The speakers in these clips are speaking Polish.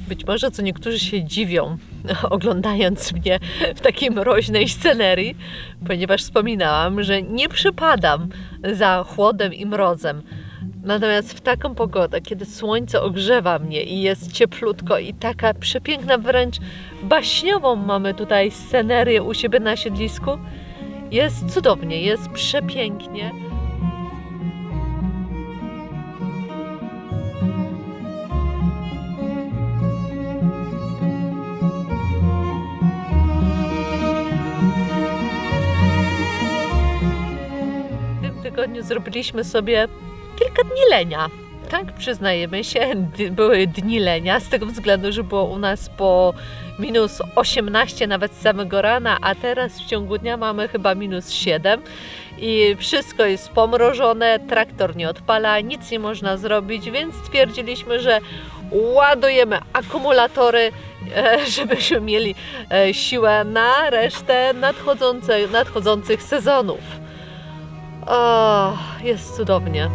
Być może co niektórzy się dziwią, oglądając mnie w takiej mroźnej scenerii, ponieważ wspominałam, że nie przypadam za chłodem i mrozem. Natomiast w taką pogodę, kiedy słońce ogrzewa mnie i jest cieplutko i taka przepiękna, wręcz baśniową mamy tutaj scenerię u siebie na siedlisku, jest cudownie, jest przepięknie. Tygodniu zrobiliśmy sobie kilka dni lenia. Tak, przyznajemy się, były dni lenia, z tego względu, że było u nas po minus 18 nawet z samego rana, a teraz w ciągu dnia mamy chyba minus 7 i wszystko jest pomrożone, traktor nie odpala, nic nie można zrobić, więc stwierdziliśmy, że ładujemy akumulatory, żebyśmy mieli siłę na resztę nadchodzących sezonów. O, jest cudownie.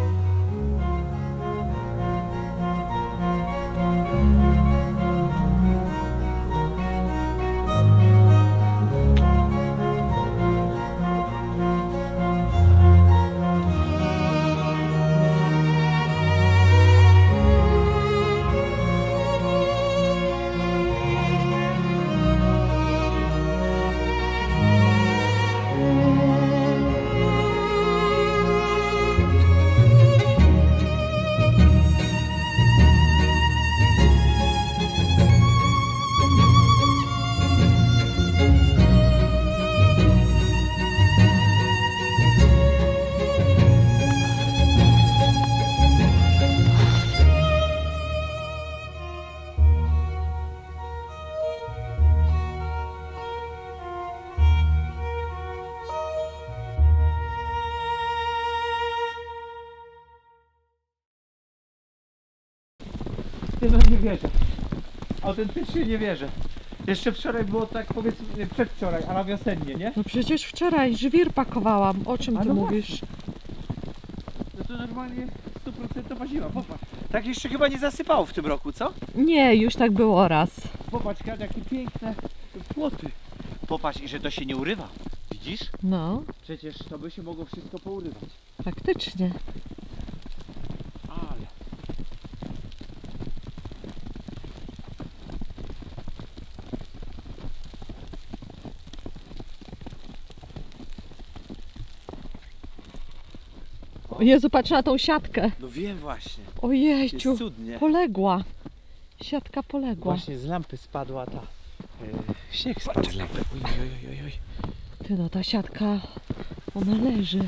No nie wierzę. Autentycznie nie wierzę. Jeszcze wczoraj było tak, powiedzmy, przedwczoraj, a na wiosennie, nie? No przecież wczoraj żwir pakowałam. O czym ty no mówisz? No to normalnie 100% zima. Popatrz. Tak jeszcze chyba nie zasypało w tym roku, co? Nie, już tak było raz. Popatrz, jakie piękne płoty. Popatrz, i że to się nie urywa. Widzisz? No, Przecież to by się mogło wszystko pourywać. faktycznie. Ale... O Jezu, patrz na tą siatkę. No wiem właśnie. Ojejciu, Jest cudnie. poległa. Siatka poległa. Właśnie z lampy spadła ta... śnieg spadł z lampy. Oj. Ty no, ta siatka, ona leży.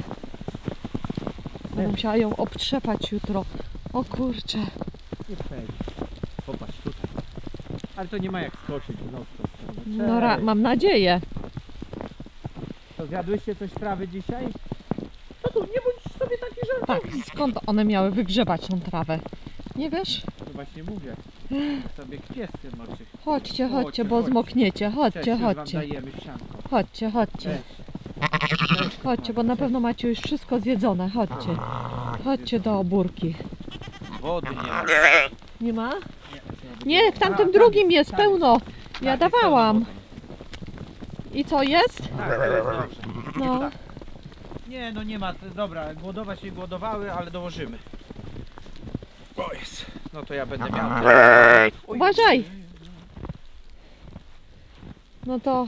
Będę musiała ją obtrzepać jutro. O kurczę. Nie przejdzie. Popatrz tutaj. Ale to nie ma jak skoczyć w noc. No, mam nadzieję. To zjadłyście coś trawy dzisiaj? No to nie bądź sobie taki żart. Tak, skąd one miały wygrzebać tą trawę? Nie wiesz? To właśnie mówię. Sobie kwiesty moczy. Chodźcie, bo zmokniecie. Chodźcie. Wam dajemy sianko. Chodźcie. Chodźcie, bo na pewno macie już wszystko zjedzone. Chodźcie do obórki. Wody nie ma. Nie ma? Nie, w tamtym drugim jest pełno. Ja dawałam. I co jest? Tak, to jest dobrze. No. Tak. Nie, no nie ma. Dobra, głodować nie głodowały, ale dołożymy. O jest. No to ja będę miał. Uważaj! No to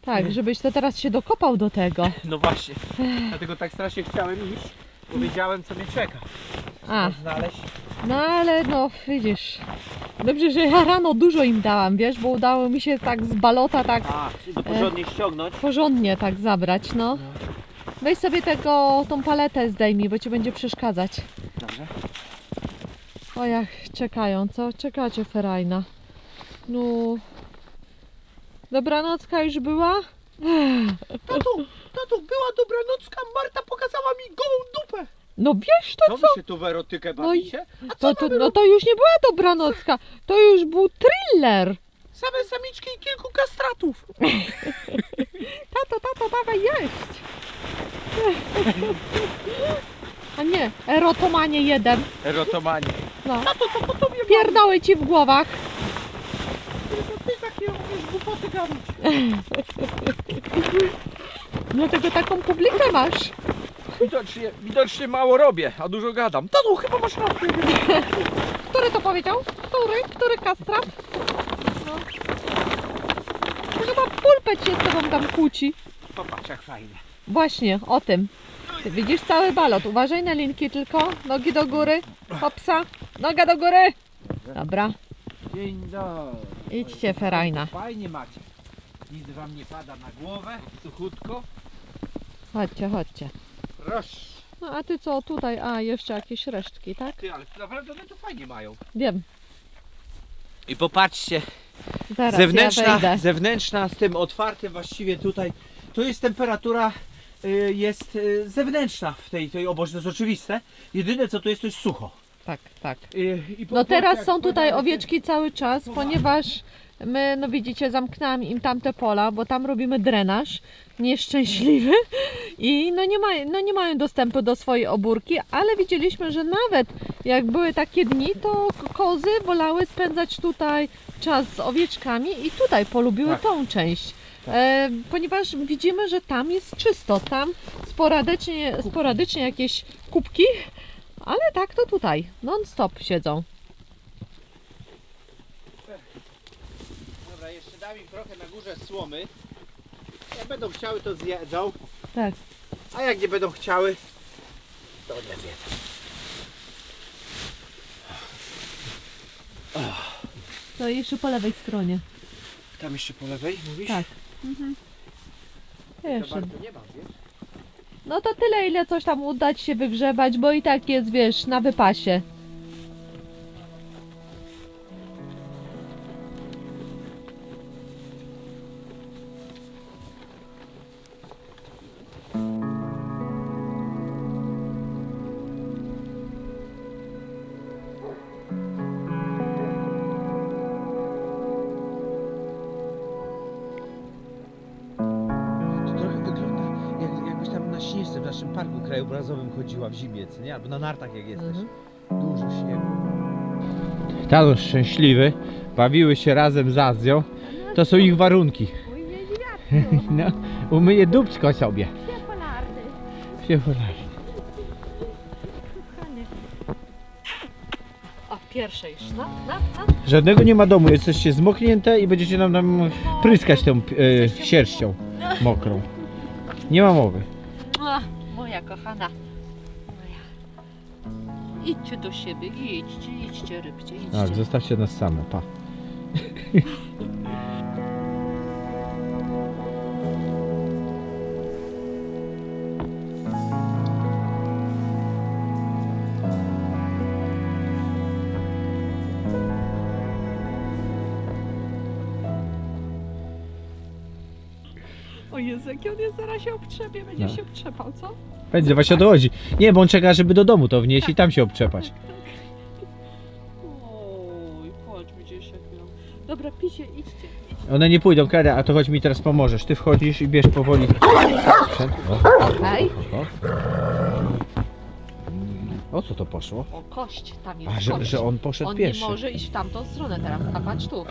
tak, żebyś to teraz się dokopał do tego. No właśnie. Dlatego tak strasznie chciałem iść. Bo wiedziałem, co mnie czeka. A, Znaleźć. no ale no widzisz. Dobrze, że ja rano dużo im dałam, wiesz, bo udało mi się tak z balota tak A, to porządnie ściągnąć. porządnie tak zabrać, no. Weź sobie tą paletę zdejmij, bo ci będzie przeszkadzać. Dobrze. O jak czekają, co? Czekacie, ferajna. No. Dobranocka już była? Tato, była dobranocka, Marta pokazała mi gołą dupę. No wiesz to Co co? wy się tu w erotykę bawicie? A co No to już nie była dobranocka, to już był thriller. Same samiczki i kilku kastratów. Tato, dawaj jeść. A nie, erotomanie jeden. Erotomanie. No. Tato, to po tobie Pierdoły ci w głowach. ty takie umiesz głupoty gadać. Dlatego taką publikę masz. Widocznie mało robię, a dużo gadam. Tato, chyba masz rację. Który to powiedział? Który kastrat? No. Chyba pulpet się z tobą tam kłóci. Popatrz jak fajnie. Właśnie, o tym. Ty widzisz cały balot. Uważaj na linki tylko. Nogi do góry. Hopsa. Noga do góry. Dobra. Dzień dobry. Idźcie, ferajna. Fajnie macie. Nic wam nie pada na głowę, suchutko. Chodźcie. Proszę. No a ty co tutaj? A, jeszcze jakieś resztki, tak? Ty, ale naprawdę one to fajnie mają. Wiem. I popatrzcie, Zaraz ja wejdę. zewnętrzna z tym otwartym właściwie tutaj. To jest temperatura jest zewnętrzna w tej obozie, to jest oczywiste. Jedyne co tu jest, to jest sucho. Tak. I No teraz są tutaj owieczki cały czas, ponieważ my, no widzicie, zamknęłam im tamte pola, bo tam robimy drenaż nieszczęśliwy i no nie mają dostępu do swojej obórki, ale widzieliśmy, że nawet jak były takie dni, to kozy wolały spędzać tutaj czas z owieczkami i tutaj polubiły tą część. Ponieważ widzimy, że tam jest czysto, tam sporadycznie jakieś kubki, ale tak to tutaj non-stop siedzą. Dobra, jeszcze dam im trochę na górze słomy. Jak będą chciały, to zjedzą. Tak. A jak nie będą chciały, to nie zjedzą. To jeszcze po lewej stronie. Tam jeszcze po lewej, mówisz? Tak. To Jeszcze. bardzo nie mam, wiesz? No to tyle, ile coś tam udać się wygrzebać, bo i tak jest, wiesz, na wypasie. Trochę wygląda jakbyś tam na śnieżce w naszym parku krajobrazowym chodziła w zimie, nie? Albo na nartach jak jesteś. Dużo śniegu. Tato szczęśliwy, bawiły się razem z Azją. To są ich warunki. No, umyję dupczko sobie. Piepolarny. O, pierwsze już, no. Żadnego nie ma domu, jesteście zmoknięte i będziecie nam pryskać tą sierścią mokrą. Nie ma mowy. Moja kochana. Moja. Idźcie do siebie, idźcie rybcie, idźcie. Tak, zostawcie nas same, pa. O Jezu, jaki on jest, zaraz się obtrzepie, będzie się obtrzepał, co? Będzie, właśnie o to chodzi. Nie, bo on czeka, żeby do domu to wnieść i tam się obtrzepać. Oj, chodź, gdzieś jak miał. Dobra, pisie, idźcie. One nie pójdą, Kara, a to chodź mi teraz pomożesz. Ty wchodzisz i bierz powoli. Okej. O co to poszło? O, kość, tam jest A, kość. że on poszedł On pierwszy. nie może iść w tamtą stronę teraz, a patrz tu.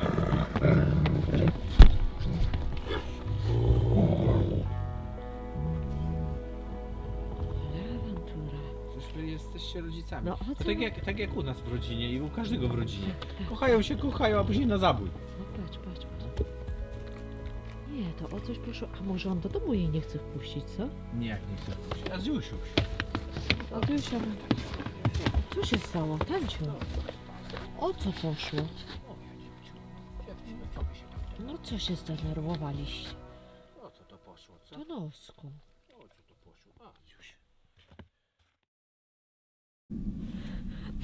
Awantura. Przecież wy jesteście rodzicami. No, o co? To tak jak u nas w rodzinie i u każdego w rodzinie. Kochają, a później na zabój. No patrz. Nie, to o coś poszło. A może on do domu jej nie chce wpuścić, co? Nie, jak nie chcę wpuścić. A Ziusiu. Adusia, co się stało? Tanciu, o co poszło? No co się zdenerwowaliście? O co to poszło, co? To nosku. O co to poszło? A, Ziusiu.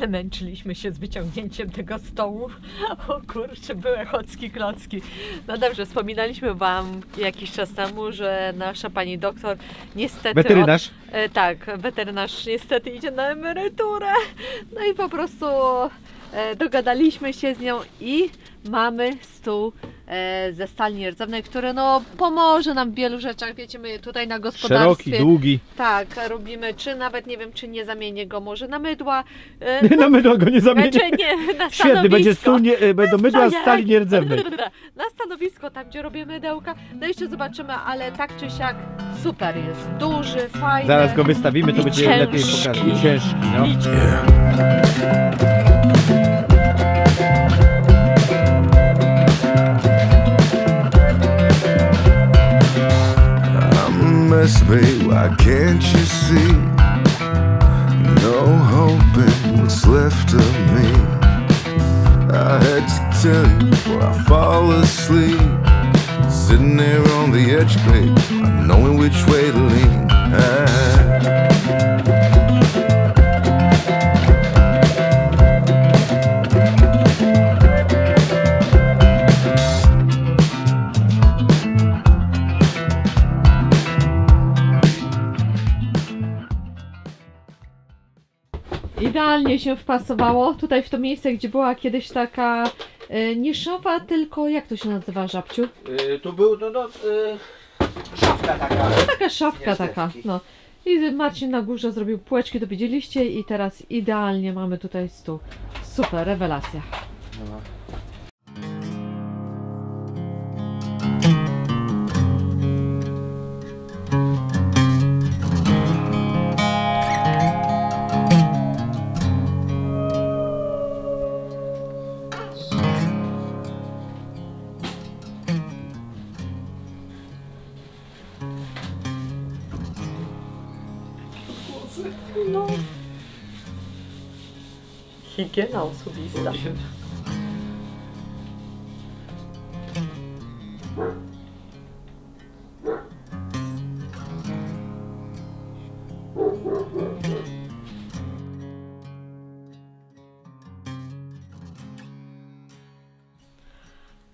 Męczyliśmy się z wyciągnięciem tego stołu. O kurczę, były chocki klocki. No dobrze, wspominaliśmy Wam jakiś czas temu, że nasza pani doktor niestety... Weterynarz? Tak, weterynarz niestety idzie na emeryturę. No i po prostu dogadaliśmy się z nią i mamy stół ze stali nierdzewnej, który no pomoże nam w wielu rzeczach. Wiecie, my tutaj na gospodarstwie... Szeroki, długi. Tak, robimy, czy nawet nie wiem, czy nie zamienię go może na mydła. Na mydła go nie zamienię. Znaczy nie, na stanowisko. Świetny, będzie stół, będą mydła z stali nierdzewnej. Na stanowisko, tam gdzie robię mydełka. No jeszcze zobaczymy, ale tak czy siak super jest. Duży, fajny. Zaraz go wystawimy, to i będzie ciężki. lepiej pokazać. I ciężki, no. Mess me, why can't you see? No hope in what's left of me. I had to tell you before I fall asleep. Sitting there on the edge, babe, not knowing which way to lean. Idealnie się wpasowało tutaj w to miejsce, gdzie była kiedyś taka nie szafa, tylko jak to się nazywa, żabciu? Tu był, szafka taka. Taka szafka taka, no. I Marcin na górze zrobił półeczki, to widzieliście i teraz idealnie mamy tutaj stół. Super, rewelacja. No. No. Higiena osobista.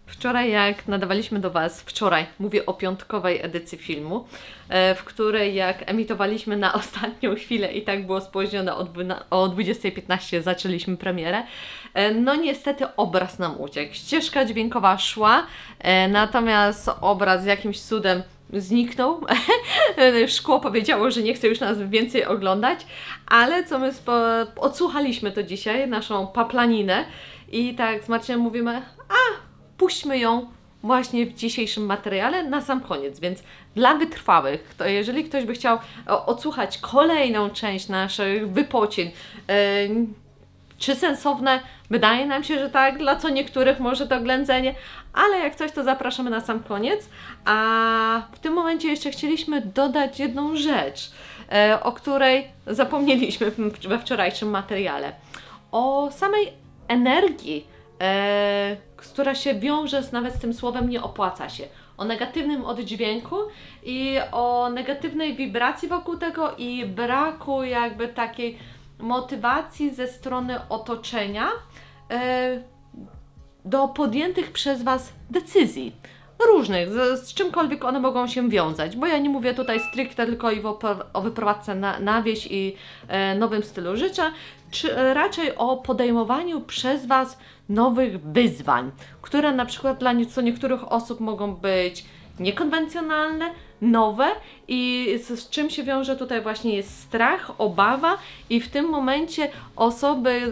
Wczoraj jak nadawaliśmy do Was, mówię o piątkowej edycji filmu, w której jak emitowaliśmy na ostatnią chwilę i tak było spóźnione o 20:15 zaczęliśmy premierę, no niestety obraz nam uciekł. Ścieżka dźwiękowa szła, natomiast obraz jakimś cudem zniknął. Szkło powiedziało, że nie chce już nas więcej oglądać, ale co my odsłuchaliśmy to dzisiaj, naszą paplaninę i tak z Marcinem mówimy, puśćmy ją właśnie w dzisiejszym materiale na sam koniec, więc dla wytrwałych, to jeżeli ktoś by chciał odsłuchać kolejną część naszych wypocin, czy sensowne, wydaje nam się, że tak, dla co niektórych może to ględzenie, ale jak coś to zapraszamy na sam koniec, a w tym momencie jeszcze chcieliśmy dodać jedną rzecz, o której zapomnieliśmy we wczorajszym materiale, o samej energii, która się wiąże nawet z tym słowem nie opłaca się, o negatywnym oddźwięku i o negatywnej wibracji wokół tego i braku jakby takiej motywacji ze strony otoczenia do podjętych przez Was decyzji różnych, z czymkolwiek one mogą się wiązać, bo ja nie mówię tutaj stricte tylko i o wyprowadzce na wieś i nowym stylu życia, czy raczej o podejmowaniu przez Was nowych wyzwań, które na przykład dla niektórych osób mogą być niekonwencjonalne, nowe i z czym się wiąże tutaj właśnie jest strach, obawa i w tym momencie osoby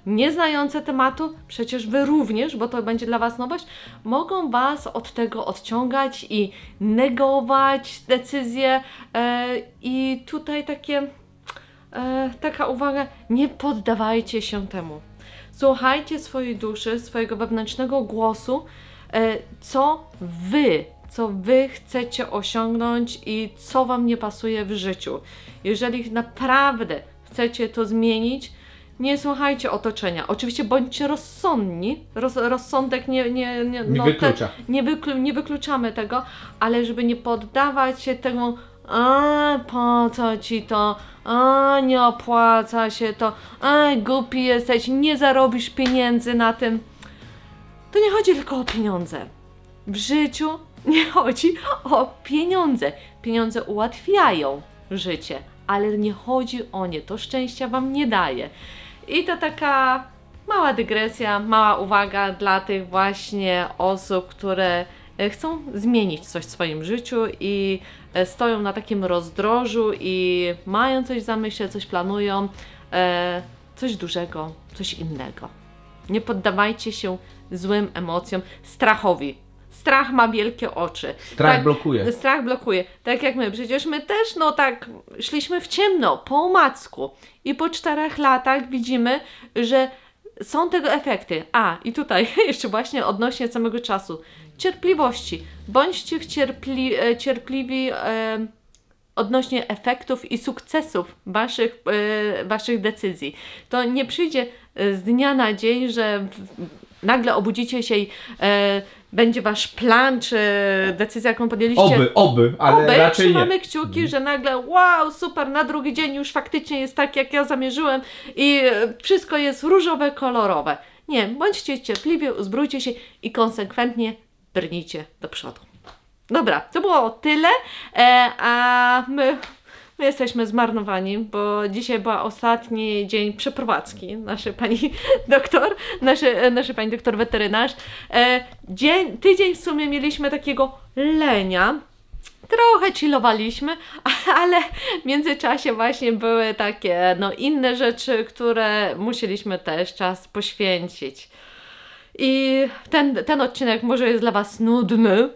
nieznające tematu, przecież Wy również, bo to będzie dla Was nowość, mogą Was od tego odciągać i negować decyzje i tutaj taka uwaga, nie poddawajcie się temu. Słuchajcie swojej duszy, swojego wewnętrznego głosu, co Wy chcecie osiągnąć i co Wam nie pasuje w życiu. Jeżeli naprawdę chcecie to zmienić, nie słuchajcie otoczenia. Oczywiście bądźcie rozsądni, rozsądek nie wykluczamy tego, ale żeby nie poddawać się temu a po co ci to, a nie opłaca się to, a głupi jesteś, nie zarobisz pieniędzy na tym. To nie chodzi tylko o pieniądze. W życiu nie chodzi o pieniądze. Pieniądze ułatwiają życie, ale nie chodzi o nie. To szczęścia wam nie daje. I to taka mała dygresja, mała uwaga dla tych właśnie osób, które chcą zmienić coś w swoim życiu i stoją na takim rozdrożu i mają coś w zamyśle, coś planują, coś dużego, coś innego. Nie poddawajcie się złym emocjom, strachowi. Strach ma wielkie oczy. Strach blokuje. Strach blokuje. Tak jak my. Przecież my też, no tak, szliśmy w ciemno, po omacku. I po 4 latach widzimy, że są tego efekty. A, i tutaj jeszcze właśnie odnośnie samego czasu. Cierpliwości. Bądźcie cierpliwi odnośnie efektów i sukcesów waszych decyzji. To nie przyjdzie z dnia na dzień, że nagle obudzicie się i będzie wasz plan, czy decyzja, jaką podjęliście. Ale raczej nie. Trzymamy kciuki, że nagle wow, super, na drugi dzień już faktycznie jest tak, jak ja zamierzyłem i wszystko jest różowe, kolorowe. Nie, bądźcie cierpliwi, uzbrójcie się i konsekwentnie brnijcie do przodu. Dobra, to było tyle, a my jesteśmy zmarnowani, bo dzisiaj była ostatni dzień przeprowadzki naszej pani doktor, naszej pani doktor weterynarz. Tydzień w sumie mieliśmy takiego lenia, trochę chillowaliśmy, ale w międzyczasie właśnie były takie no inne rzeczy, które musieliśmy też czas poświęcić. I ten odcinek może jest dla was nudny,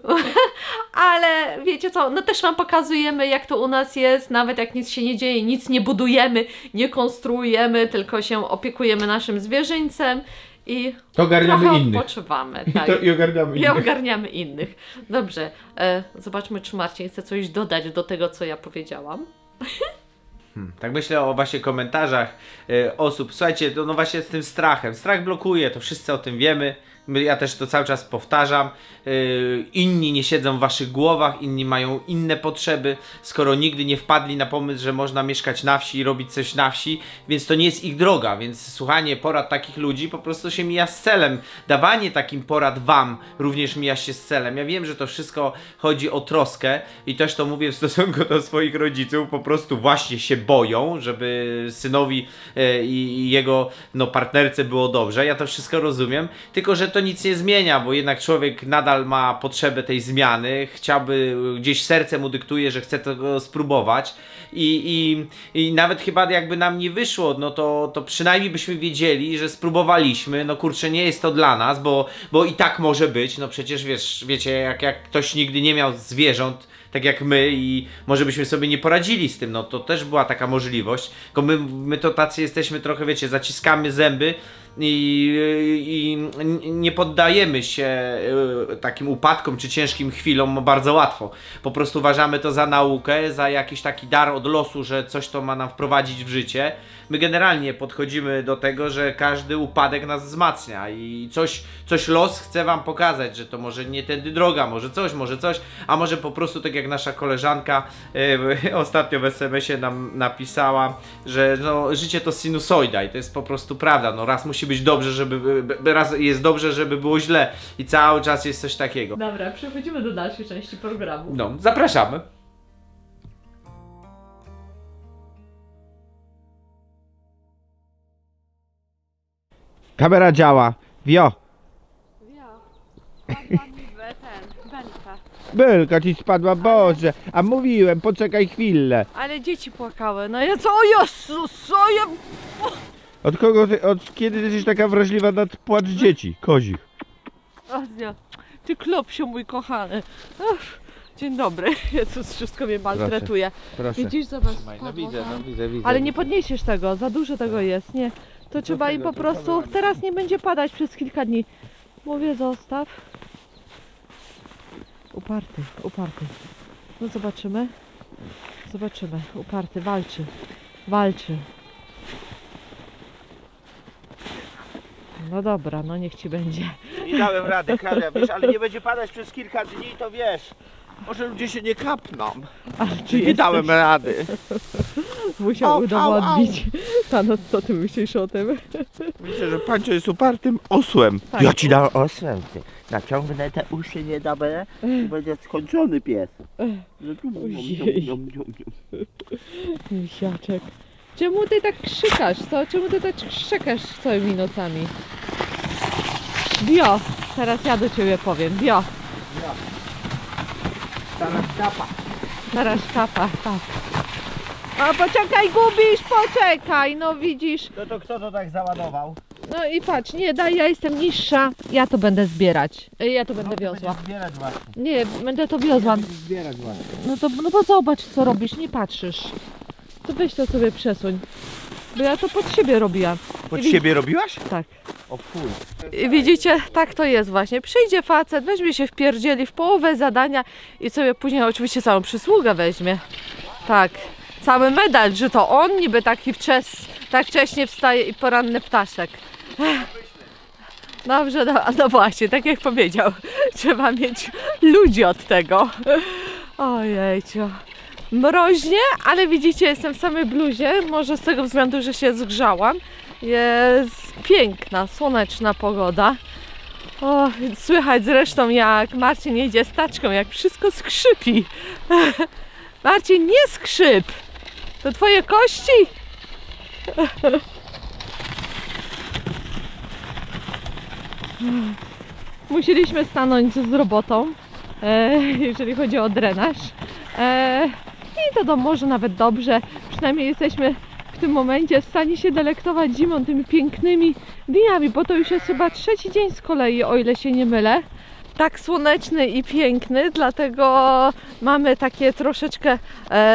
ale wiecie co, no też wam pokazujemy, jak to u nas jest, nawet jak nic się nie dzieje, nic nie budujemy, nie konstruujemy, tylko się opiekujemy naszym zwierzyńcem i to ogarniamy trochę innych. Odpoczywamy. Tak. I ogarniamy innych. Dobrze, zobaczmy, czy Marcin chce coś dodać do tego, co ja powiedziałam. Tak myślę o właśnie komentarzach osób. Słuchajcie, no właśnie z tym strachem. Strach blokuje, to wszyscy o tym wiemy. Ja też to cały czas powtarzam. Inni nie siedzą w waszych głowach, inni mają inne potrzeby. Skoro nigdy nie wpadli na pomysł, że można mieszkać na wsi i robić coś na wsi, więc to nie jest ich droga. Więc słuchanie porad takich ludzi po prostu się mija z celem. Dawanie takim porad wam również mija się z celem. Ja wiem, że to wszystko chodzi o troskę i też to mówię w stosunku do swoich rodziców. Po prostu właśnie się boją, żeby synowi i jego partnerce było dobrze. Ja to wszystko rozumiem. Tylko że to nic nie zmienia, bo jednak człowiek nadal ma potrzebę tej zmiany, chciałby, gdzieś serce mu dyktuje, że chce tego spróbować i nawet chyba jakby nam nie wyszło, no to przynajmniej byśmy wiedzieli, że spróbowaliśmy, no kurczę, nie jest to dla nas, bo i tak może być, no przecież wiecie, jak ktoś nigdy nie miał zwierząt, tak jak my i może byśmy sobie nie poradzili z tym, no to też była taka możliwość, tylko my to tacy jesteśmy trochę, wiecie, zaciskamy zęby i nie poddajemy się takim upadkom czy ciężkim chwilom bardzo łatwo. Po prostu uważamy to za naukę, za jakiś taki dar od losu, że coś to ma nam wprowadzić w życie. My generalnie podchodzimy do tego, że każdy upadek nas wzmacnia i coś los chce wam pokazać, że to może nie tędy droga, może coś, a może po prostu tak jak nasza koleżanka ostatnio w SMS-ie nam napisała, że no, życie to sinusoida i to jest po prostu prawda, no raz musi być dobrze, raz jest dobrze, żeby było źle i cały czas jest coś takiego. Dobra, przechodzimy do dalszej części programu. No, zapraszamy. Kamera działa. Wio. Spadła mi belka. Belka ci spadła, Boże. A mówiłem, poczekaj chwilę. Ale dzieci płakały. No ja co? O Jezus, co ja... Od kiedy ty jesteś taka wrażliwa na płacz dzieci? Kozich. Ty klopsiu mój kochany. Dzień dobry. Jezus, wszystko mnie maltretuje. Proszę. Widzisz, zobacz. No widzę. Ale nie podniesiesz tego, za dużo tego jest, nie? To trzeba im po prostu, teraz nie będzie padać przez kilka dni. Mówię, zostaw. Uparty. No zobaczymy. Uparty, walczy. No dobra, no niech ci będzie. Nie dałem rady, Klaudia, wiesz, ale nie będzie padać przez kilka dni, to wiesz. Może ludzie się nie kapną. Ale Czy nie dałem rady. Musiał udowodnić. Thanos, co ty myślisz o tym? Myślę, że Pancio jest upartym osłem. Tak. Ja ci dam osłem. Ty. Naciągnę te uszy, nie damy i będzie skończony pies. Misiaczek. Czemu ty tak krzykasz, co? Czemu ty tak szczekasz całymi nocami? Bio, teraz ja do ciebie powiem. Bio. Teraz kapa. Teraz kapa, tak. A poczekaj, gubisz, poczekaj, no widzisz. No to kto to tak załadował? No i patrz, nie daj, ja jestem niższa, ja to będę zbierać. Ja to będę wiozła. Zbierać właśnie. Nie, będę to wiozła. Zbierać właśnie. No bo zobacz, co robisz, nie patrzysz. To weź to sobie przesuń. Bo ja to pod siebie robiłam. Pod siebie robiłaś? Tak. O fuj. I widzicie, tak to jest właśnie. Przyjdzie facet, weźmie się wpierdzieli w połowę zadania i sobie później oczywiście całą przysługę weźmie. Tak. Cały medal, że to on niby taki tak wcześnie wstaje i poranny ptaszek. Dobrze, no właśnie, tak jak powiedział. Trzeba mieć ludzi od tego. Ojejcio. Mroźnie, ale widzicie, jestem w samej bluzie. Może z tego względu, że się zgrzałam. Jest piękna, słoneczna pogoda. O, słychać zresztą, jak Marcin jedzie z taczką, jak wszystko skrzypi. Marcin, nie skrzyp! To twoje kości? Musieliśmy stanąć z robotą, jeżeli chodzi o drenaż. I to może nawet dobrze. Przynajmniej jesteśmy w tym momencie w stanie się delektować zimą, tymi pięknymi dniami, bo to już jest chyba trzeci dzień z kolei, o ile się nie mylę. Tak słoneczny i piękny, dlatego mamy takie troszeczkę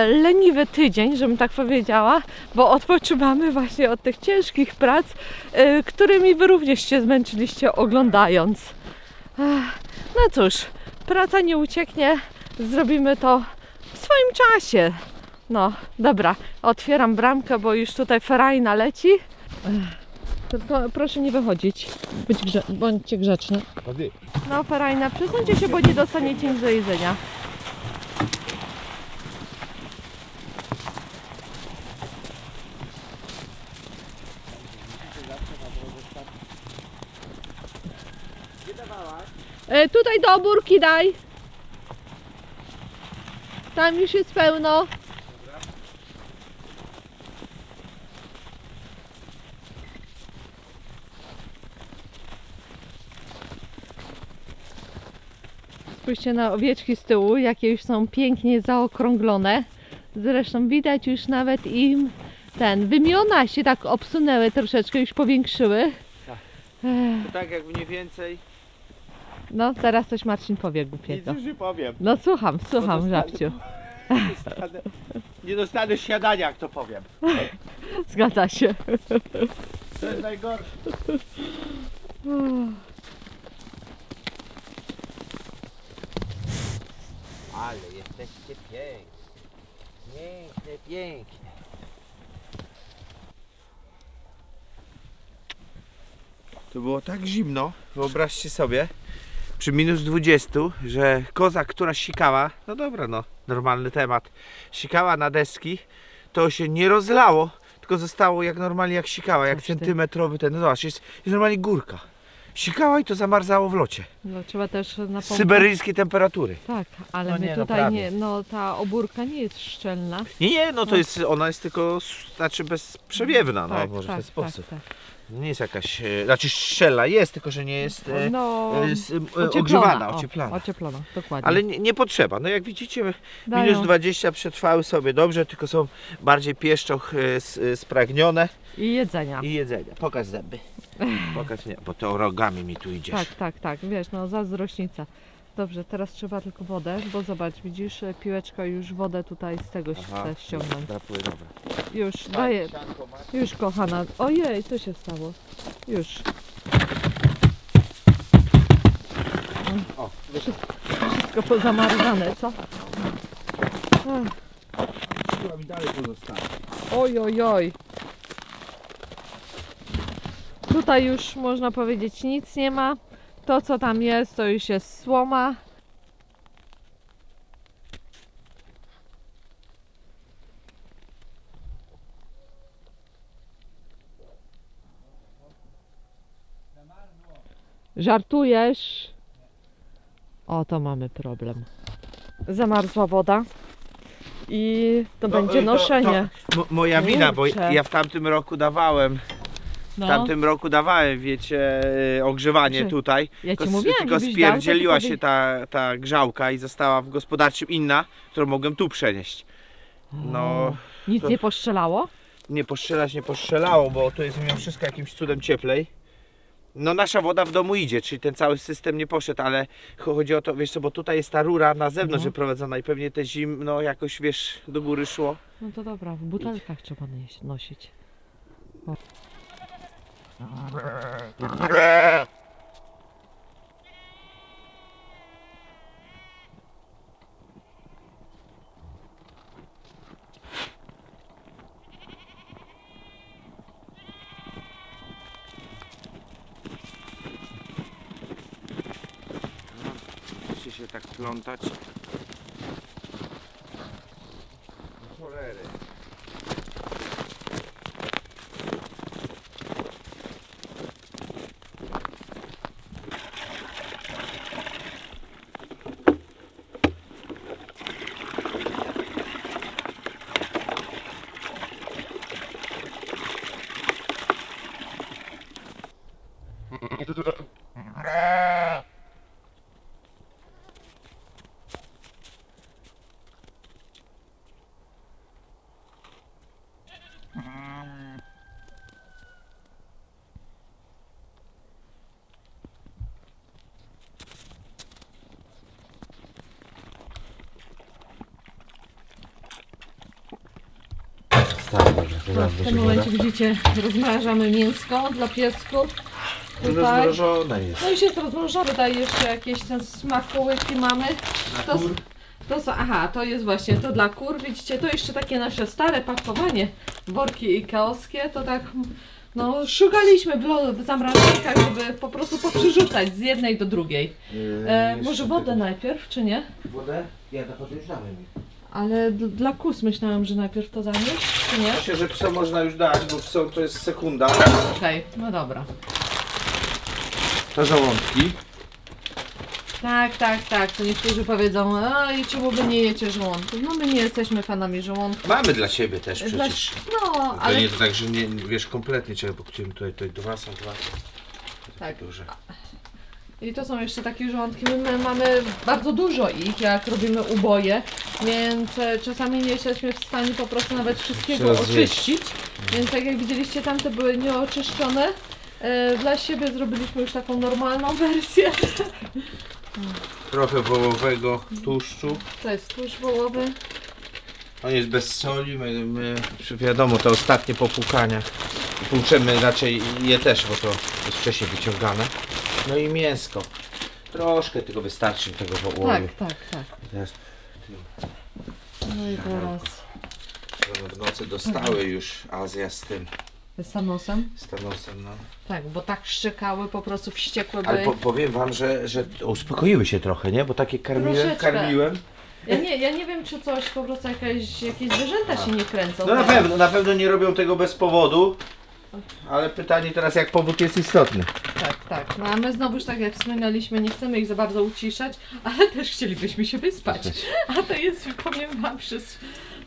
leniwy tydzień, żebym tak powiedziała, bo odpoczywamy właśnie od tych ciężkich prac, którymi wy również się zmęczyliście oglądając. No cóż, praca nie ucieknie, zrobimy to w swoim czasie. No, dobra, otwieram bramkę, bo już tutaj ferajna leci. Tylko proszę nie wychodzić, bądźcie grzeczne. No, ferajna, przesuńcie się, bo nie dostaniecie nic do jedzenia. Tutaj do obórki daj. Tam już jest pełno. Spójrzcie na owieczki z tyłu, jakie już są pięknie zaokrąglone. Zresztą widać już nawet im wymiona się tak obsunęły troszeczkę, już powiększyły. Tak. To tak jak mniej więcej. No, teraz coś Marcin powie głupiego. Nic już nie powiem. No słucham, żabciu. Nie dostanę śniadania, jak to powiem. Zgadza się. To jest najgorsze. Ale jesteście piękne, piękne. To było tak zimno, wyobraźcie sobie, przy minus 20, że koza, która sikała, no dobra, no, normalny temat, sikała na deski, to się nie rozlało, tylko zostało jak normalnie jak sikała, jak centymetrowy ten, no zobacz, jest normalnie górka. Sikała i to zamarzało w locie. No trzeba też napomknąć. Syberyjskie temperatury. Tak, ale No my nie, tutaj no nie, no ta obórka nie jest szczelna. Nie, no to jest, ona jest tylko, znaczy bezprzewiewna, no Tak, może w tak, ten sposób. tak. Nie jest jakaś, znaczy szczelna jest, tylko że nie jest ogrzewana, ocieplana. Ocieplona, dokładnie. Ale nie potrzeba, no jak widzicie Dają. minus 20 przetrwały sobie dobrze, tylko są bardziej pieszczoch spragnione. I jedzenia. I jedzenia. Pokaż zęby. Pokaż, nie, bo to rogami mi tu idziesz. Tak, wiesz, no zazdrośnica. Dobrze, teraz trzeba tylko wodę, bo zobacz, widzisz, piłeczka już wodę tutaj z tego chce ściągnąć. Dobra. Już, daję, już kochana. Ojej, co się stało? Już. O, Wszystko pozamarzane, co? chyba mi dalej pozostaje. Oj. Tutaj już można powiedzieć nic nie ma. To co tam jest, to już jest słoma. Żartujesz? O, to mamy problem. Zamarzła woda i to będzie noszenie. Moja wina, bo Kurczę. ja w tamtym roku dawałem. W tamtym roku dawałem, wiecie, ogrzewanie Znaczy, tutaj. ja ci Tylko, mówiłam, tylko żebyś spierdzieliła dał, to się ta grzałka i została w gospodarczym inna, którą mogłem tu przenieść. No, Nic to- nie poszczelało? nie postrzelało, bo to jest mimo wszystko jakimś cudem cieplej. No nasza woda w domu idzie, czyli ten cały system nie poszedł, ale chodzi o to, wiesz co, bo tutaj jest ta rura na zewnątrz wyprowadzona i pewnie te zimno jakoś, wiesz, do góry szło. No to dobra, w butelkach trzeba nosić. O. Musicie się tak plątać. Cholery. W tym momencie widzicie, rozmrażamy mięsko dla piesków. Tutaj. Rozmrożone jest. No i się rozmrożone. Tutaj jeszcze jakieś tam smakołyki mamy. To jest właśnie to dla kur. Widzicie, to jeszcze takie nasze stare pakowanie. Worki ikeowskie. To tak, no szukaliśmy w zamrażarkach, żeby po prostu poprzyrzucać z jednej do drugiej. Może wodę najpierw, czy nie? Wodę? Ja to potem już dałem. Ale dla kus myślałam, że najpierw to zanieść, czy nie? Myślę, że psom można już dać, bo psom to jest sekunda. Okej, no dobra. To żołądki. Tak. To niektórzy powiedzą, a i czemu wy nie jecie żołądków? No my nie jesteśmy fanami żołądków. Mamy dla siebie też Dla- przecież. No, To ale nie to tak, że nie wiesz kompletnie czego, bo chciałem tutaj dwa są dwa. tak. Duże. I to są jeszcze takie żołądki. My mamy bardzo dużo ich, jak robimy uboje, więc czasami nie jesteśmy w stanie po prostu nawet wszystkiego Trzeba zjeść. oczyścić. Więc tak jak widzieliście, tamte były nieoczyszczone. Dla siebie zrobiliśmy już taką normalną wersję. Trochę wołowego tłuszczu. To jest tłuszcz wołowy. On jest bez soli, my wiadomo, te ostatnie popłukania płuczemy raczej je też, bo to jest wcześniej wyciągane. No i mięsko. Troszkę tylko wystarczy tego wołoju. Tak. Teraz No i teraz w nocy dostały już Azja z tym, z Thanosem. z Thanosem, no. Tak, bo tak szczekały, po prostu wściekłe Ale były. powiem wam, że uspokoiły się trochę, nie? Bo takie Troszeczkę. karmiłem. Ja nie wiem, czy coś, po prostu jakieś zwierzęta się nie kręcą. No na pewno nie robią tego bez powodu. Ale pytanie teraz, jak powód jest istotny. Tak. No a my znowuż, tak jak wspominaliśmy, nie chcemy ich za bardzo uciszać, ale też chcielibyśmy się wyspać. A to jest, powiem wam,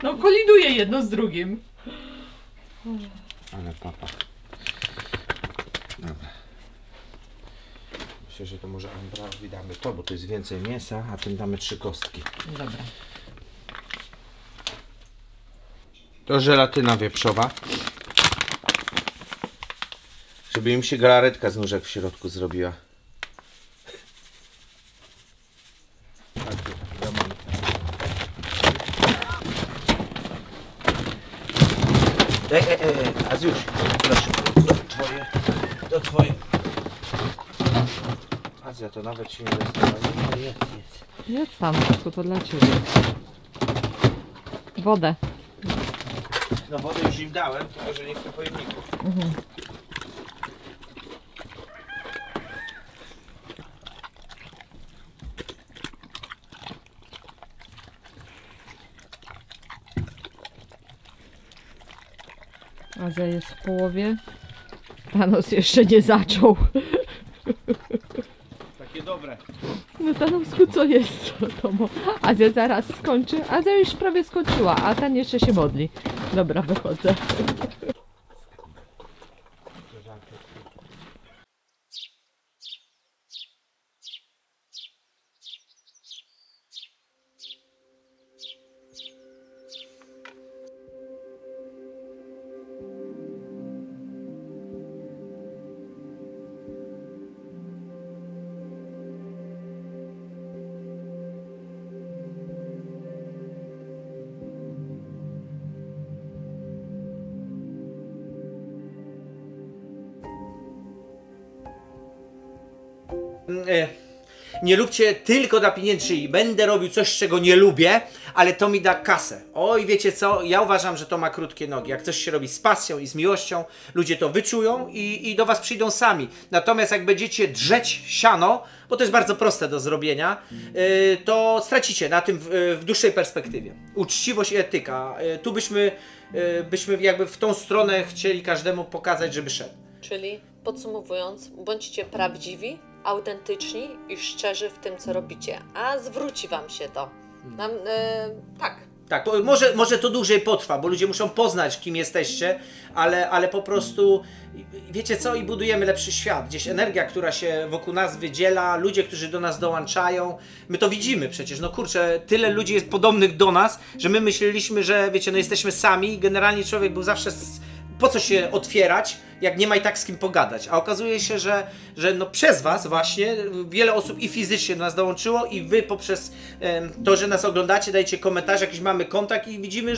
no koliduje jedno z drugim. Ale papa. Dobra. Myślę, że to może Ambrawi damy to, bo to jest więcej mięsa, a tym damy 3 kostki. Dobra. To żelatyna wieprzowa. Żeby im się galaretka z nóżek w środku zrobiła. Aziusz, proszę, to twoje. Azja, to nawet się nie zastanawiam. Jedz. Jedz tam, to dla ciebie. Wodę. No wodę już im dałem, tylko że nie chcę pojemników. Azja jest w połowie. Thanos jeszcze nie zaczął. Stanowsku, co jest Tomo. Azja zaraz skończy. Azja już prawie skończyła, a ten jeszcze się modli. Dobra, wychodzę. Nie róbcie tylko dla pieniędzy, czyli będę robił coś, czego nie lubię, ale to mi da kasę. Oj, wiecie co? Ja uważam, że to ma krótkie nogi. Jak coś się robi z pasją i z miłością, ludzie to wyczują i do was przyjdą sami. Natomiast jak będziecie drzeć siano, bo to jest bardzo proste do zrobienia, to stracicie na tym w dłuższej perspektywie. Uczciwość i etyka. Tu byśmy jakby w tą stronę chcieli każdemu pokazać, żeby szedł. Czyli podsumowując, bądźcie prawdziwi, autentyczni i szczerzy w tym, co robicie, a zwróci wam się to. Tak. Tak, może to dłużej potrwa, bo ludzie muszą poznać, kim jesteście, ale po prostu, wiecie co, i budujemy lepszy świat. Gdzieś energia, która się wokół nas wydziela, ludzie, którzy do nas dołączają, my to widzimy przecież, no kurczę, tyle ludzi jest podobnych do nas, że my myśleliśmy, że wiecie, no jesteśmy sami, generalnie człowiek był zawsze po co się otwierać, jak nie ma i tak z kim pogadać. A okazuje się, że no przez was właśnie wiele osób i fizycznie do nas dołączyło i wy poprzez to, że nas oglądacie, dajecie komentarz, jakiś mamy kontakt i widzimy,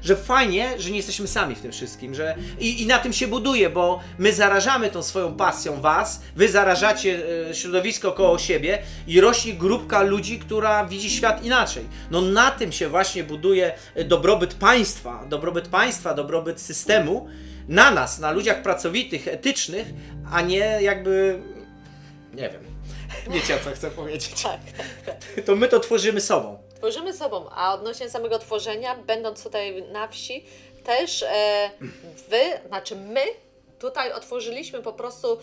że fajnie, że nie jesteśmy sami w tym wszystkim. I na tym się buduje, bo my zarażamy tą swoją pasją was, wy zarażacie środowisko koło siebie i rośnie grupka ludzi, która widzi świat inaczej. No na tym się właśnie buduje dobrobyt państwa, dobrobyt systemu, na nas, na ludziach pracowitych, etycznych, a nie jakby, nie wiem, wiecie, co chcę powiedzieć. Tak. To my to tworzymy sobą. Tworzymy sobą, a odnośnie samego tworzenia, będąc tutaj na wsi, też my tutaj otworzyliśmy po prostu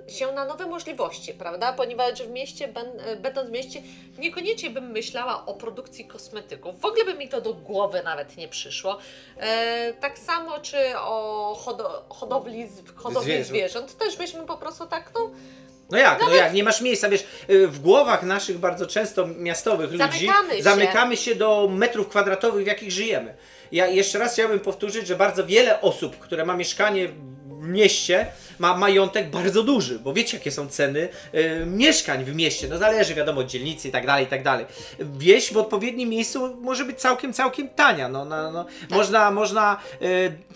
się na nowe możliwości, prawda? Ponieważ w mieście, będąc w mieście, niekoniecznie bym myślała o produkcji kosmetyków. W ogóle by mi to do głowy nawet nie przyszło. Tak samo, czy o hodowli zwierząt. Też byśmy po prostu tak, No jak, nie masz miejsca, wiesz, w głowach naszych bardzo często miastowych ludzi zamykamy się do metrów kwadratowych, w jakich żyjemy. Ja jeszcze raz chciałbym powtórzyć, że bardzo wiele osób, które ma mieszkanie w mieście, ma majątek bardzo duży, bo wiecie, jakie są ceny mieszkań w mieście, no zależy, wiadomo, od dzielnicy i tak dalej, i tak dalej. Wieś w odpowiednim miejscu może być całkiem tania, tak. Można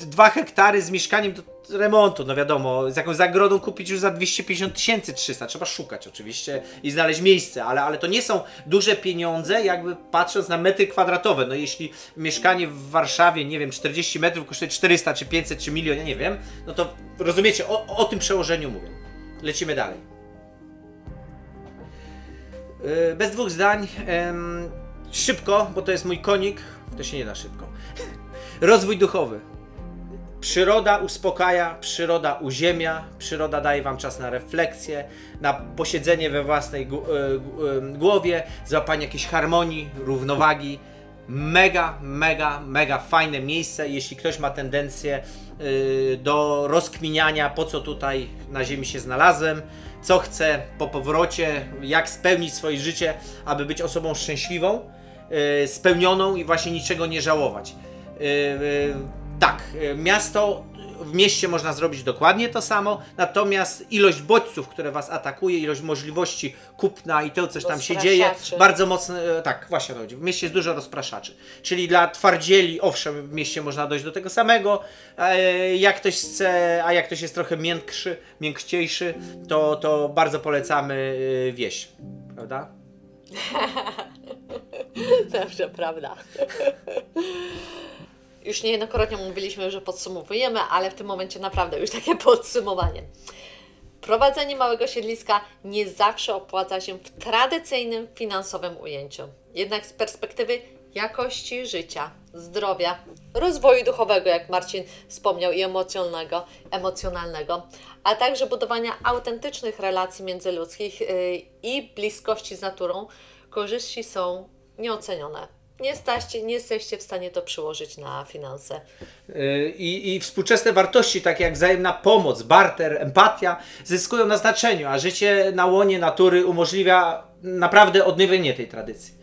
2 hektary z mieszkaniem do remontu, no wiadomo, z jakąś zagrodą kupić już za 250 300. Trzeba szukać oczywiście i znaleźć miejsce, ale to nie są duże pieniądze, jakby patrząc na metry kwadratowe. No jeśli mieszkanie w Warszawie, nie wiem, 40 metrów kosztuje 400 czy 500 czy milion, ja nie wiem, no to rozumiecie, o tym przełożeniu mówię. Lecimy dalej. Bez dwóch zdań, szybko, bo to jest mój konik, to się nie da szybko. Rozwój duchowy. Przyroda uspokaja, przyroda uziemia, przyroda daje wam czas na refleksję, na posiedzenie we własnej głowie, złapanie jakiejś harmonii, równowagi. Mega fajne miejsce, jeśli ktoś ma tendencję do rozkminiania, po co tutaj na ziemi się znalazłem, co chcę po powrocie, jak spełnić swoje życie, aby być osobą szczęśliwą, spełnioną i właśnie niczego nie żałować. Tak, w mieście można zrobić dokładnie to samo, natomiast ilość bodźców, które was atakuje, ilość możliwości kupna i to, coś tam się dzieje, bardzo mocno, tak, właśnie chodzi. W mieście jest dużo rozpraszaczy. Czyli dla twardzieli, owszem, w mieście można dojść do tego samego, jak ktoś chce, a jak ktoś jest trochę miękciejszy, to bardzo polecamy wieś, prawda? Dobrze, prawda. Już niejednokrotnie mówiliśmy, że podsumowujemy, ale w tym momencie naprawdę już takie podsumowanie. Prowadzenie małego siedliska nie zawsze opłaca się w tradycyjnym finansowym ujęciu. Jednak z perspektywy jakości życia, zdrowia, rozwoju duchowego, jak Marcin wspomniał, i emocjonalnego, a także budowania autentycznych relacji międzyludzkich i bliskości z naturą, korzyści są nieocenione. Nie jesteście w stanie to przełożyć na finanse. I współczesne wartości, takie jak wzajemna pomoc, barter, empatia, zyskują na znaczeniu, a życie na łonie natury umożliwia naprawdę odnowienie tej tradycji.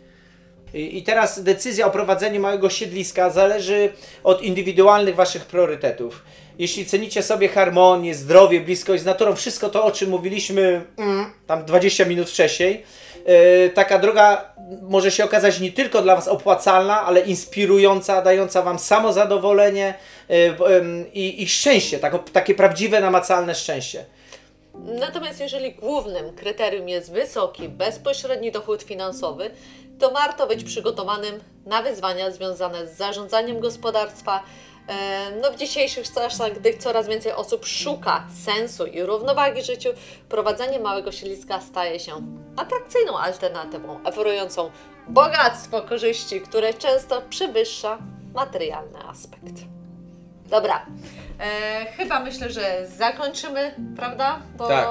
I teraz decyzja o prowadzeniu małego siedliska zależy od indywidualnych waszych priorytetów. Jeśli cenicie sobie harmonię, zdrowie, bliskość z naturą, wszystko to, o czym mówiliśmy tam 20 minut wcześniej, taka droga może się okazać nie tylko dla was opłacalna, ale inspirująca, dająca wam samozadowolenie i szczęście, takie prawdziwe, namacalne szczęście. Natomiast jeżeli głównym kryterium jest wysoki, bezpośredni dochód finansowy, to warto być przygotowanym na wyzwania związane z zarządzaniem gospodarstwa. W dzisiejszych czasach, gdy coraz więcej osób szuka sensu i równowagi w życiu, prowadzenie małego siedliska staje się atrakcyjną alternatywą, oferującą bogactwo korzyści, które często przewyższa materialny aspekt. Dobra, chyba myślę, że zakończymy, prawda? Tak.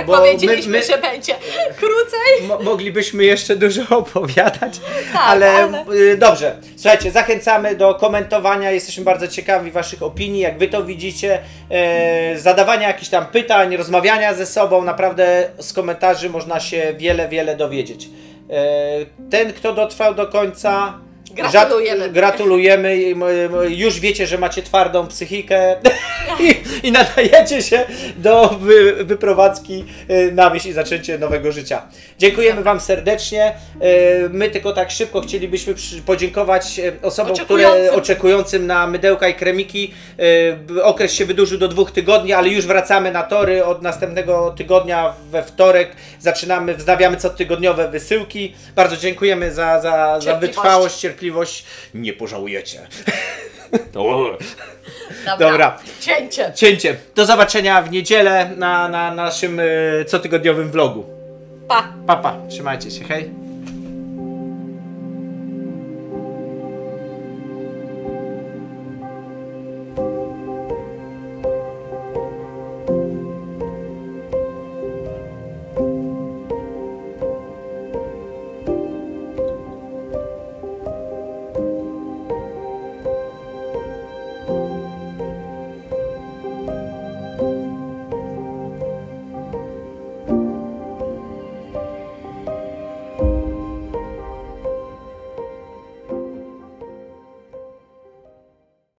Bo powiedzieliśmy, że będzie krócej. Moglibyśmy jeszcze dużo opowiadać, ale dobrze. Słuchajcie, zachęcamy do komentowania, jesteśmy bardzo ciekawi waszych opinii, jak wy to widzicie, zadawania jakichś tam pytań, rozmawiania ze sobą, naprawdę z komentarzy można się wiele dowiedzieć. Ten, kto dotrwał do końca, gratulujemy. Już wiecie, że macie twardą psychikę i nadajecie się do wyprowadzki na wieś i zaczęcie nowego życia. Dziękujemy wam serdecznie. My tylko tak szybko chcielibyśmy podziękować osobom, oczekującym na mydełka i kremiki. Okres się wydłużył do 2 tygodni, ale już wracamy na tory. Od następnego tygodnia we wtorek wznawiamy cotygodniowe wysyłki. Bardzo dziękujemy za wytrwałość, cierpliwość. Nie pożałujecie. Dobra. Cięcie. Do zobaczenia w niedzielę na naszym cotygodniowym vlogu. Pa. Trzymajcie się, hej.